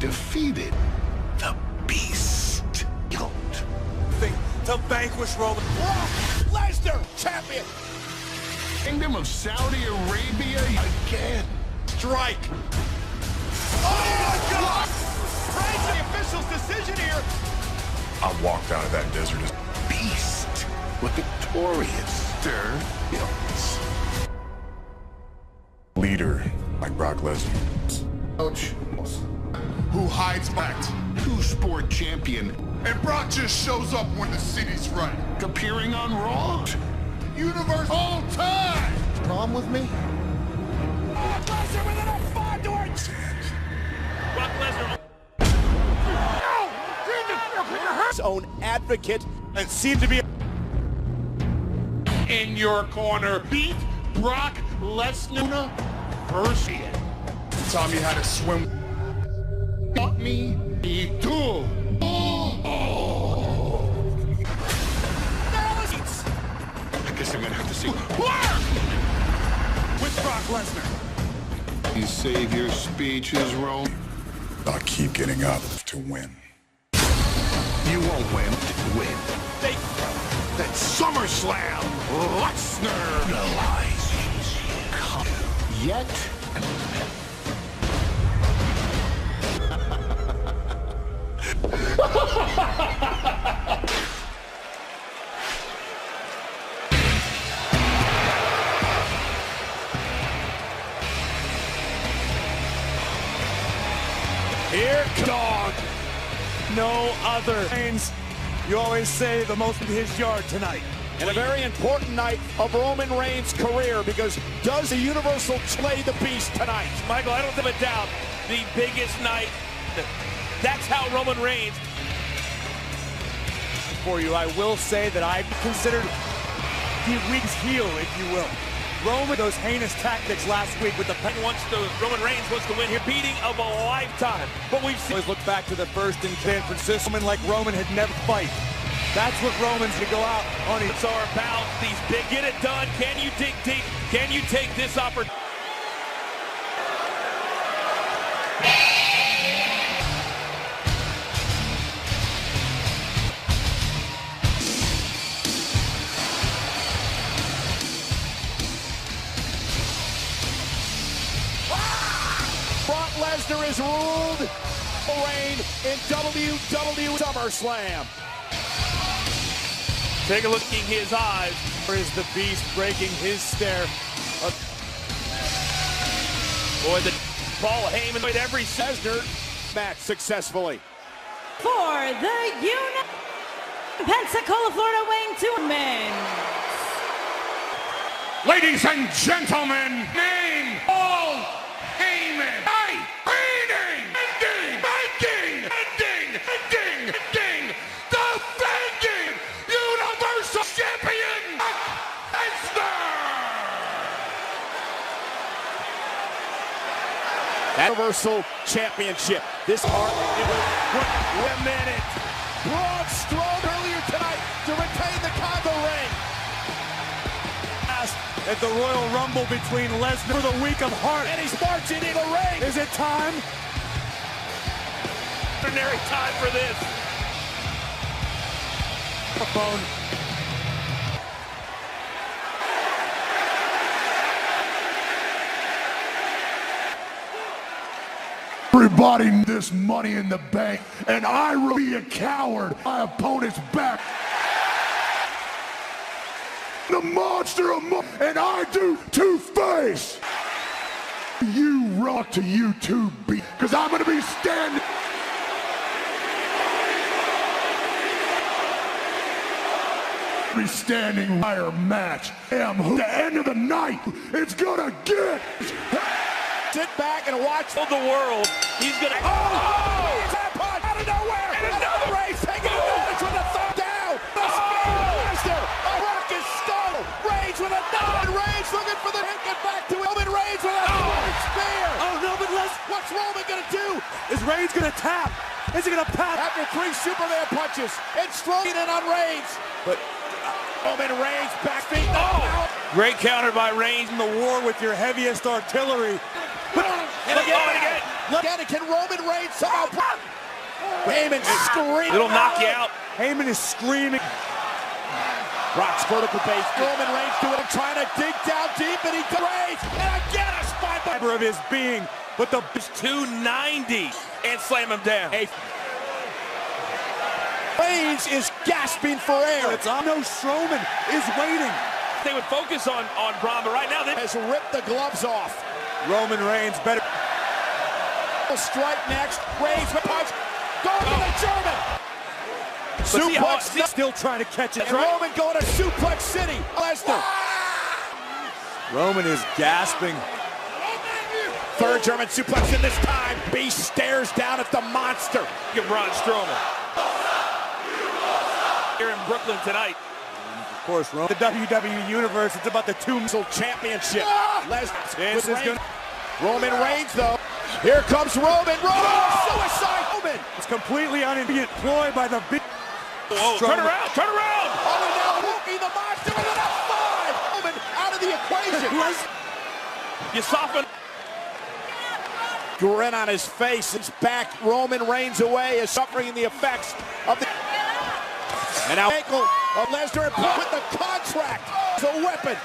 defeated the beast. To vanquish Roman. Lesnar, champion. Kingdom of Saudi Arabia again. Strike. Oh my God! Praise the official's decision here. I walked out of that desert as Beast with victorious bills. leader like Brock Lesnar. Coach, who hides back, Two-sport champion and Brock just shows up when the city's right. appearing on Raw. Universe all time. Problem with me? Brock Lesnar with an F5 to her. Brock Lesnar. His own advocate and seemed to be in your corner. Beat Brock Lesnar. Persian. Tommy had to swim. Got me. He do. I guess I'm gonna have to see. With Brock Lesnar. These savior speeches, Rome. I keep getting up to win. You won't win. Win. That SummerSlam. Lesnar realizes come yet. Here, dog. No other. You always say the most of his yard tonight. And a very important night of Roman Reigns' career, because does the Universal slay the Beast tonight? Michael, I don't have a doubt. The biggest night. That's how Roman Reigns. For you, I will say that I considered the week's heel, if you will. Roman, those heinous tactics last week with the Roman Reigns wants to win here, beating of a lifetime. But we've always looked back to the first in San Francisco, like Roman had never fight. That's what Roman's to go out on. It's all about these big. Get it done. Can you dig deep? Can you take this opportunity? Brock Lesnar is ruled reign in WWE SummerSlam. Take a look in his eyes. Where is the Beast breaking his stare? Boy, the Paul Heyman with every Lesnar match successfully. For the Pensacola, Florida, weighing 2 men. Ladies and gentlemen, name Paul Heyman. Defending Universal Champion That Universal Championship. This part, it will put a minute. Braun Strowman earlier tonight to retain the Congo ring. At the Royal Rumble between Lesnar for the week of heart. And he's marching in the ring. Is it time? Ordinary time for this. Phone. Everybody this Money in the Bank, and I will be a coward. My opponent's back. The monster of and I do Two-Face. You rock to YouTube beat, because I'm gonna be standing. Be standing fire match. Who the end of the night it's gonna get. Sit back and watch the world. He's gonna. Oh! Tap out of nowhere! And another race taking advantage with a thumb down. The Speedmaster. Brock is stalled. Reigns with a nod. Reigns looking for the hit. Get back to Roman Reigns with a spear. Oh no, but what's Roman gonna do? Is Reigns gonna tap? Is he gonna pat? After 3 Superman punches and Strowman in on Reigns. But Roman Reigns back feet. Oh! Great counter by Reigns in the war with your heaviest artillery. And again. Look at it. Can Roman Reigns somehow? Heyman screaming. It'll knock you out. Heyman is screaming. Brock's vertical base. Roman Reigns doing it, trying to dig down deep, and he Reigns, and again a spine fiber of his being. But the 290 and slam him down. Hey. Reigns is gasping for air. It's on. No, Strowman is waiting. They would focus on Braun, but right now they has ripped the gloves off. Roman Reigns better. Strike next. Reigns punch. Going to the German. Suplex. Still trying to catch it. And Roman going to Suplex City. Lesnar. Roman is gasping. Third German suplex in this time. Beast stares down at the monster. Get Braun Strowman. Here in Brooklyn tonight. Of course, Roman. The WWE Universe, it's about the two-muscle championship. Lesnar. Roman Reigns, though. Here comes Roman. Suicide. Roman. It's completely unemployed by the big. Whoa, turn around, turn around. Oh, and now Wookie the monster with an F5. Roman out of the equation. You soften. Grin on his face. His back. Roman Reigns away is suffering the effects of the. And now ankle of Lesnar with the contract as a weapon.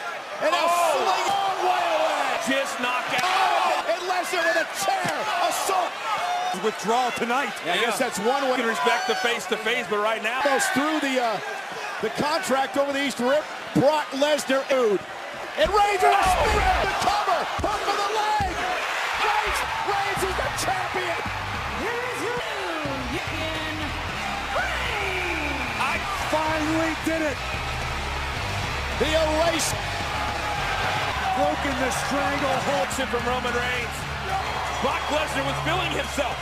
And now sling long way away. Just knocked out. And Lesnar with a chair. Assault. Withdrawal tonight. Yeah, I guess that's one way. You can respect the face-to-face, but right now. Goes through the contract over the East Rip. Brock Lesnar. And Reigns with a spear. The cover. Hook of the leg. Reigns is the champion. Here is your European Reigns. I finally did it. The erase. Broken the stranglehold From Roman Reigns. Brock Lesnar was feeling himself,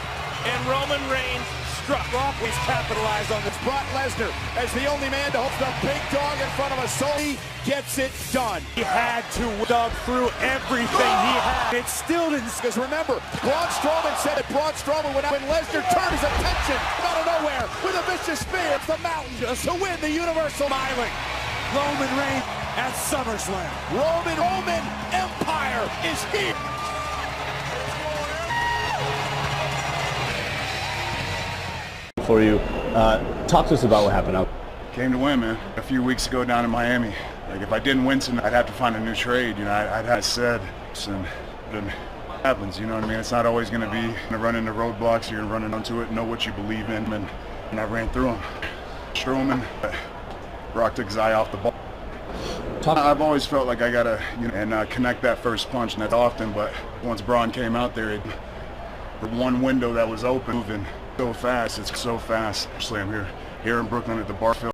and Roman Reigns struck. Brock is capitalized on this. Brock Lesnar as the only man to hold the big dog in front of us. So he gets it done. He had to dug through everything he had. It still didn't. Because remember, Braun Strowman said that Braun Strowman when Lesnar turned his attention out of nowhere with a vicious spear to the mountain to win the Universal Smiling. Roman Reigns at SummerSlam. Roman Empire is here. For you, talk to us about what happened. Came to win, man. A few weeks ago down in Miami. Like if I didn't win tonight, I'd have to find a new trade. You know, I'd have said, and it happens. You know what I mean? It's not always going to be gonna run into roadblocks. You're gonna run into it. Know what you believe in, and I ran through them. Strowman, Brock took his eye off the ball. I've always felt like I gotta, connect that first punch, and that's often. But once Braun came out there, the one window that was open, moving so fast. It's so fast. Actually, I'm here in Brooklyn at the Barfield.